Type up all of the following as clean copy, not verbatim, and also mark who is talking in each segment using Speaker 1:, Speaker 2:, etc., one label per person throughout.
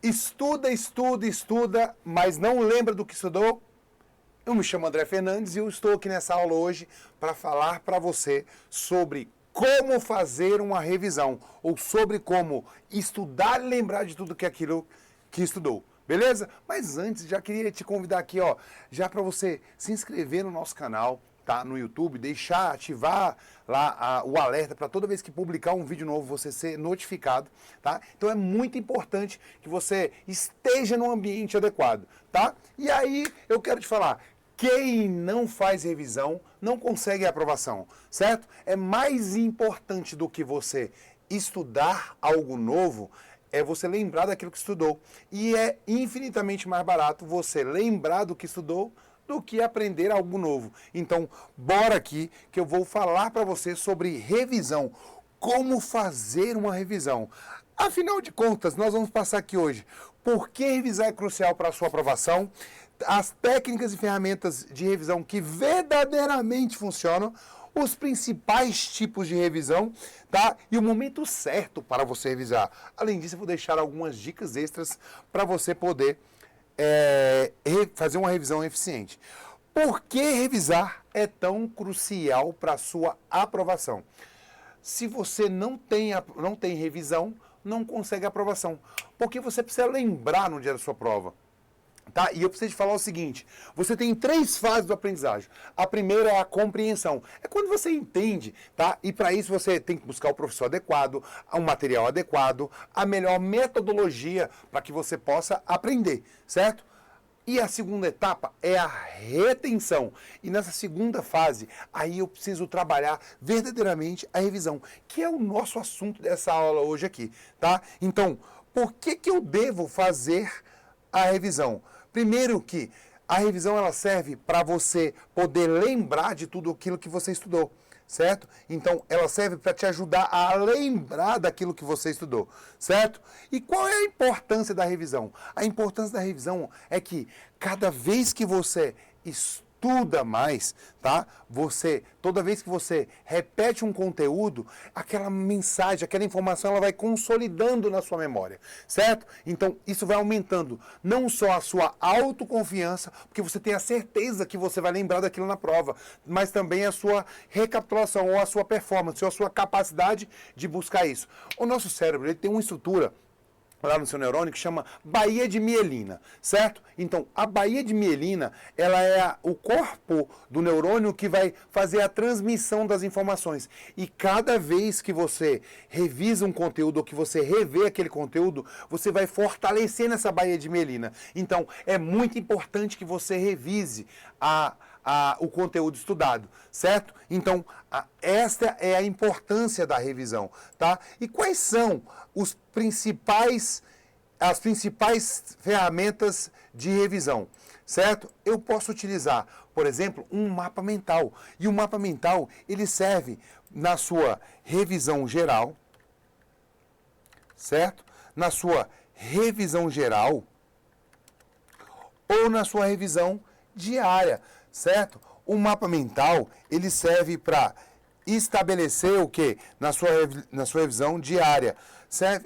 Speaker 1: Estuda, estuda, estuda, mas não lembra do que estudou? Eu me chamo André Fernandes e eu estou aqui nessa aula hoje para falar para você sobre como fazer uma revisão ou sobre como estudar e lembrar de tudo que aquilo que estudou. Beleza? Mas antes, já queria te convidar aqui, ó, já para você se inscrever no nosso canal, tá? No YouTube, ativar lá o alerta para toda vez que publicar um vídeo novo você ser notificado, tá? Então é muito importante que você esteja no ambiente adequado, tá? E aí eu quero te falar, quem não faz revisão não consegue a aprovação, certo? É mais importante do que você estudar algo novo, é você lembrar daquilo que estudou. E é infinitamente mais barato você lembrar do que estudou do que aprender algo novo. Então, bora aqui que eu vou falar para você sobre revisão. Como fazer uma revisão. Afinal de contas, nós vamos passar aqui hoje por que revisar é crucial para a sua aprovação, as técnicas e ferramentas de revisão que verdadeiramente funcionam, os principais tipos de revisão, tá? E o momento certo para você revisar. Além disso, eu vou deixar algumas dicas extras para você poder fazer uma revisão eficiente. Por que revisar é tão crucial para a sua aprovação? Se você não tem revisão, não consegue aprovação. Porque você precisa lembrar no dia da sua prova. Tá? E eu preciso te falar o seguinte, você tem 3 fases do aprendizagem. A primeira é a compreensão. É quando você entende, tá? E para isso você tem que buscar o professor adequado, um material adequado, a melhor metodologia para que você possa aprender, certo? E a segunda etapa é a retenção. E nessa segunda fase, aí eu preciso trabalhar verdadeiramente a revisão, que é o nosso assunto dessa aula hoje aqui, tá? Então, por que eu devo fazer a revisão? Primeiro que a revisão ela serve para você poder lembrar de tudo aquilo que você estudou, certo? Então, ela serve para te ajudar a lembrar daquilo que você estudou, certo? E qual é a importância da revisão? A importância da revisão é que cada vez que você estuda mais, tá? Toda vez que você repete um conteúdo, aquela mensagem, aquela informação, ela vai consolidando na sua memória, certo? Então, isso vai aumentando não só a sua autoconfiança, porque você tem a certeza que você vai lembrar daquilo na prova, mas também a sua recapitulação, ou a sua performance, ou a sua capacidade de buscar isso. O nosso cérebro, ele tem uma estrutura lá no seu neurônio que chama baía de mielina, certo? Então, a baía de mielina, ela é o corpo do neurônio que vai fazer a transmissão das informações. E cada vez que você revisa um conteúdo ou que você revê aquele conteúdo, você vai fortalecendo essa baía de mielina. Então, é muito importante que você revise o conteúdo estudado, certo? Então, esta é a importância da revisão, tá? E quais são as principais ferramentas de revisão, certo? Eu posso utilizar, por exemplo, um mapa mental. E o mapa mental, ele serve na sua revisão geral, certo? Na sua revisão geral ou na sua revisão diária, certo? O mapa mental, ele serve para estabelecer o quê? Na sua revisão diária.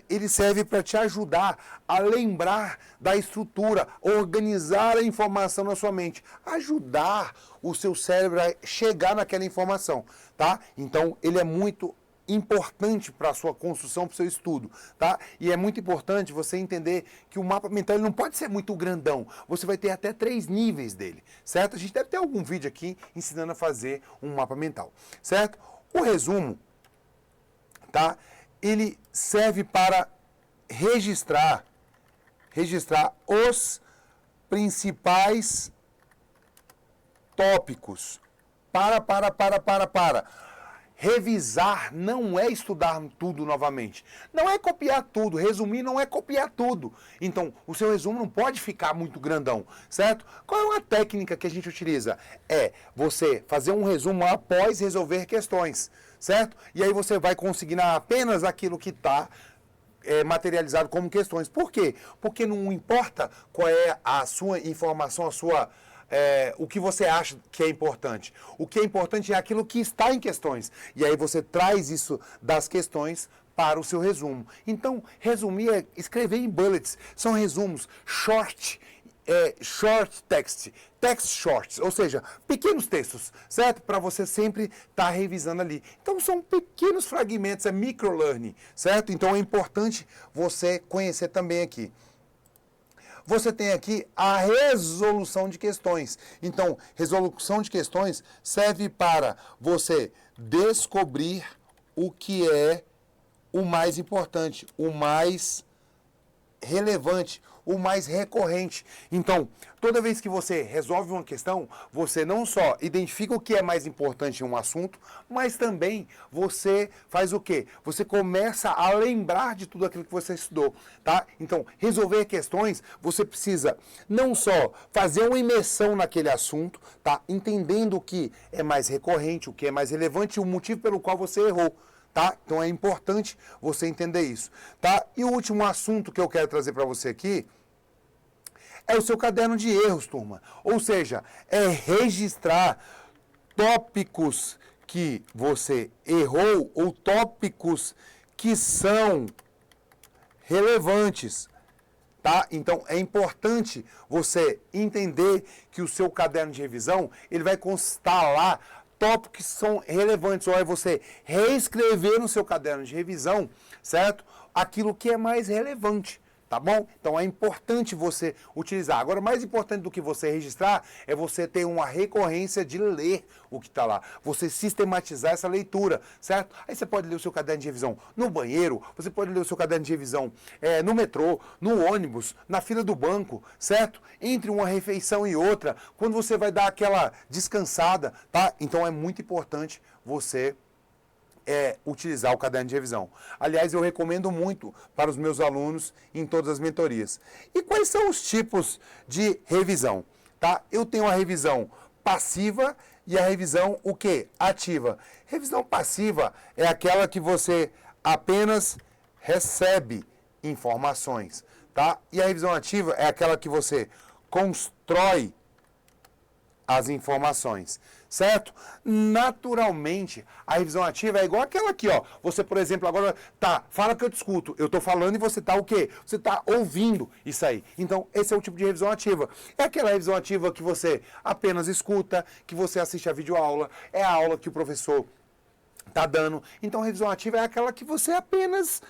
Speaker 1: Ele serve para te ajudar a lembrar da estrutura, organizar a informação na sua mente, ajudar o seu cérebro a chegar naquela informação, tá? Então, ele é muito importante para a sua construção, para o seu estudo, tá? E é muito importante você entender que o mapa mental ele não pode ser muito grandão. Você vai ter até 3 níveis dele, certo? A gente deve ter algum vídeo aqui ensinando a fazer um mapa mental, certo? O resumo, tá? Ele serve para registrar os principais tópicos. Revisar não é estudar tudo novamente. Não é copiar tudo. Resumir não é copiar tudo. Então, o seu resumo não pode ficar muito grandão, certo? Qual é uma técnica que a gente utiliza? É você fazer um resumo após resolver questões, certo? E aí você vai conseguir apenas aquilo que está materializado como questões. Por quê? Porque não importa qual é a sua informação, o que você acha que é importante. O que é importante é aquilo que está em questões. E aí você traz isso das questões para o seu resumo. Então, resumir é escrever em bullets. São resumos short text, text shorts, ou seja, pequenos textos, certo? Para você sempre estar revisando ali. Então são pequenos fragmentos, é microlearning, certo? Então é importante você conhecer também aqui. Você tem aqui a resolução de questões. Então, resolução de questões serve para você descobrir o que é o mais importante, o mais relevante, o mais recorrente. Então, toda vez que você resolve uma questão, você não só identifica o que é mais importante em um assunto, mas também você faz o quê? Você começa a lembrar de tudo aquilo que você estudou, tá? Então, resolver questões, você precisa não só fazer uma imersão naquele assunto, tá? Entendendo o que é mais recorrente, o que é mais relevante e o motivo pelo qual você errou. Tá? Então é importante você entender isso, tá? E o último assunto que eu quero trazer para você aqui é o seu caderno de erros, turma. Ou seja, é registrar tópicos que você errou ou tópicos que são relevantes, tá? Então é importante você entender que o seu caderno de revisão, ele vai constar lá tópicos que são relevantes, ou é você reescrever no seu caderno de revisão, certo? Aquilo que é mais relevante, tá bom? Então é importante você utilizar. Agora, mais importante do que você registrar é você ter uma recorrência de ler o que está lá. Você sistematizar essa leitura, certo? Aí você pode ler o seu caderno de revisão no banheiro, você pode ler o seu caderno de revisão no metrô, no ônibus, na fila do banco, certo? Entre uma refeição e outra, quando você vai dar aquela descansada, tá? Então é muito importante você utilizar o caderno de revisão. Aliás, eu recomendo muito para os meus alunos em todas as mentorias. E quais são os tipos de revisão? Tá? Eu tenho a revisão passiva e a revisão o quê? Ativa. Revisão passiva é aquela que você apenas recebe informações, tá? E a revisão ativa é aquela que você constrói as informações, certo? Naturalmente, a revisão ativa é igual aquela aqui, ó. Você, por exemplo, agora fala que eu te escuto. Eu tô falando e você tá o quê? Você tá ouvindo isso aí. Então, esse é o tipo de revisão ativa. É aquela revisão ativa que você apenas escuta, que você assiste a videoaula, é a aula que o professor tá dando. Então, a revisão ativa é aquela que você apenas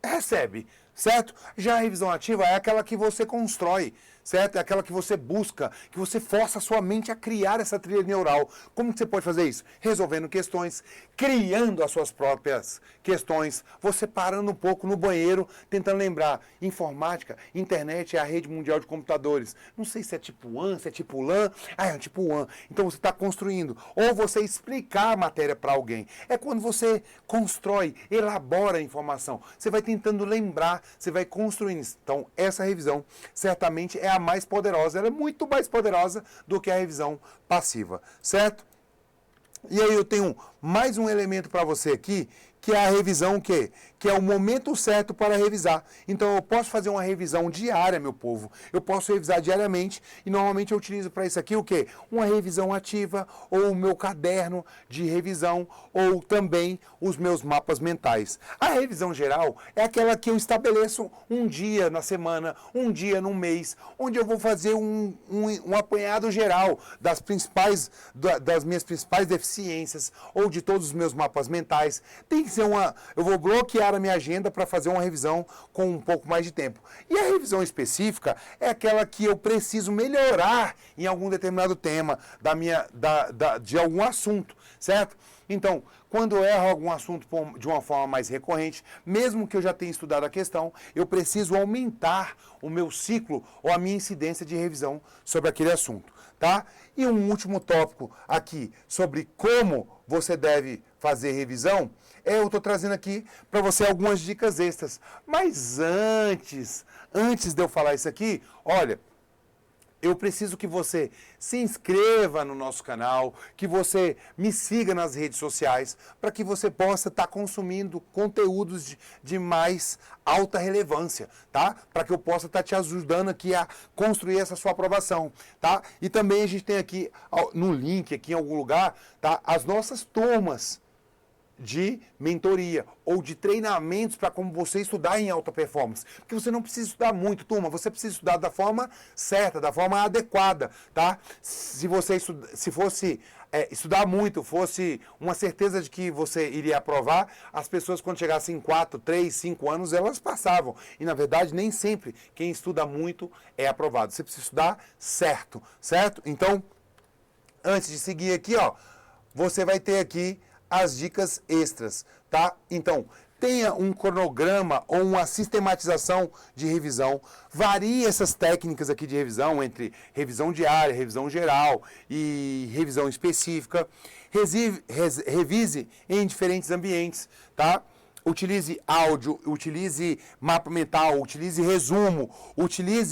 Speaker 1: recebe, certo? Já a revisão ativa é aquela que você constrói, certo? É aquela que você busca, que você força a sua mente a criar essa trilha neural. Como que você pode fazer isso? Resolvendo questões, criando as suas próprias questões, você parando um pouco no banheiro, tentando lembrar. Informática, internet é a rede mundial de computadores. Não sei se é tipo WAN, se é tipo LAN. É tipo WAN. Então você está construindo. Ou você explicar a matéria para alguém. É quando você constrói, elabora a informação. Você vai tentando lembrar, você vai construindo. Então, essa revisão certamente é a mais poderosa. Ela é muito mais poderosa do que a revisão passiva, certo? E aí eu tenho mais um elemento para você aqui, que é a revisão que é o momento certo para revisar. Então eu posso fazer uma revisão diária, meu povo. Eu posso revisar diariamente e normalmente eu utilizo para isso aqui o quê? Uma revisão ativa ou o meu caderno de revisão ou também os meus mapas mentais. A revisão geral é aquela que eu estabeleço um dia na semana, um dia no mês, onde eu vou fazer um apanhado geral das minhas principais deficiências ou de todos os meus mapas mentais. Tem que ser eu vou bloquear a minha agenda para fazer uma revisão com um pouco mais de tempo. E a revisão específica é aquela que eu preciso melhorar em algum determinado tema de algum assunto, certo? Então, quando eu erro algum assunto de uma forma mais recorrente, mesmo que eu já tenha estudado a questão, eu preciso aumentar o meu ciclo ou a minha incidência de revisão sobre aquele assunto, tá? E um último tópico aqui sobre como você deve fazer revisão, eu estou trazendo aqui para você algumas dicas extras. Mas antes de eu falar isso aqui, olha, eu preciso que você se inscreva no nosso canal, que você me siga nas redes sociais, para que você possa estar consumindo conteúdos de mais alta relevância, tá? Para que eu possa estar te ajudando aqui a construir essa sua aprovação, tá? E também a gente tem aqui, no link, aqui em algum lugar, tá? As nossas turmas de mentoria ou de treinamentos para como você estudar em alta performance. Porque você não precisa estudar muito, turma, você precisa estudar da forma certa, da forma adequada, tá? Se você se fosse estudar muito, fosse uma certeza de que você iria aprovar, as pessoas quando chegassem em 4, 3, 5 anos, elas passavam. E na verdade, nem sempre quem estuda muito é aprovado. Você precisa estudar certo, certo? Então, antes de seguir aqui, ó, você vai ter aqui as dicas extras, tá? Então, tenha um cronograma ou uma sistematização de revisão. Varie essas técnicas aqui de revisão entre revisão diária, revisão geral e revisão específica. Revise em diferentes ambientes, tá? Utilize áudio, utilize mapa mental, utilize resumo,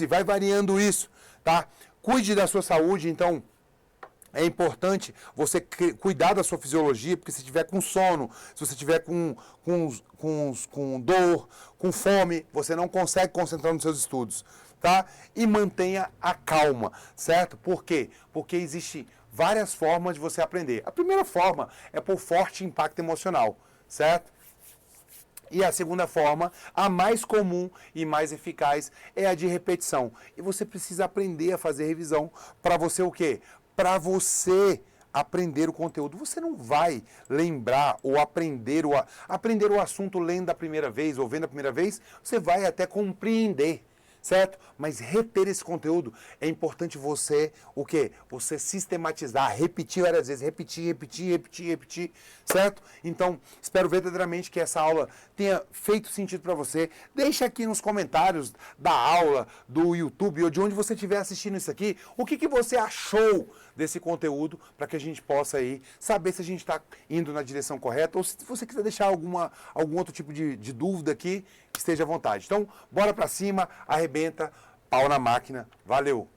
Speaker 1: vai variando isso, tá? Cuide da sua saúde, então é importante você cuidar da sua fisiologia, porque se tiver com sono, se você tiver com dor, com fome, você não consegue concentrar nos seus estudos, tá? E mantenha a calma, certo? Por quê? Porque existe várias formas de você aprender. A primeira forma é por forte impacto emocional, certo? E a segunda forma, a mais comum e mais eficaz, é a de repetição. E você precisa aprender a fazer revisão para você o quê? Para você aprender o conteúdo. Você não vai lembrar ou aprender o assunto lendo a primeira vez ou vendo a primeira vez, você vai até compreender, certo? Mas reter esse conteúdo é importante você, o quê? Você sistematizar, repetir várias vezes, repetir, certo? Então, espero verdadeiramente que essa aula tenha feito sentido para você. Deixa aqui nos comentários da aula, do YouTube ou de onde você estiver assistindo isso aqui, o que você achou desse conteúdo para que a gente possa aí saber se a gente está indo na direção correta ou se você quiser deixar algum outro tipo de dúvida aqui, que esteja à vontade. Então, bora para cima, arrebenta, pau na máquina. Valeu!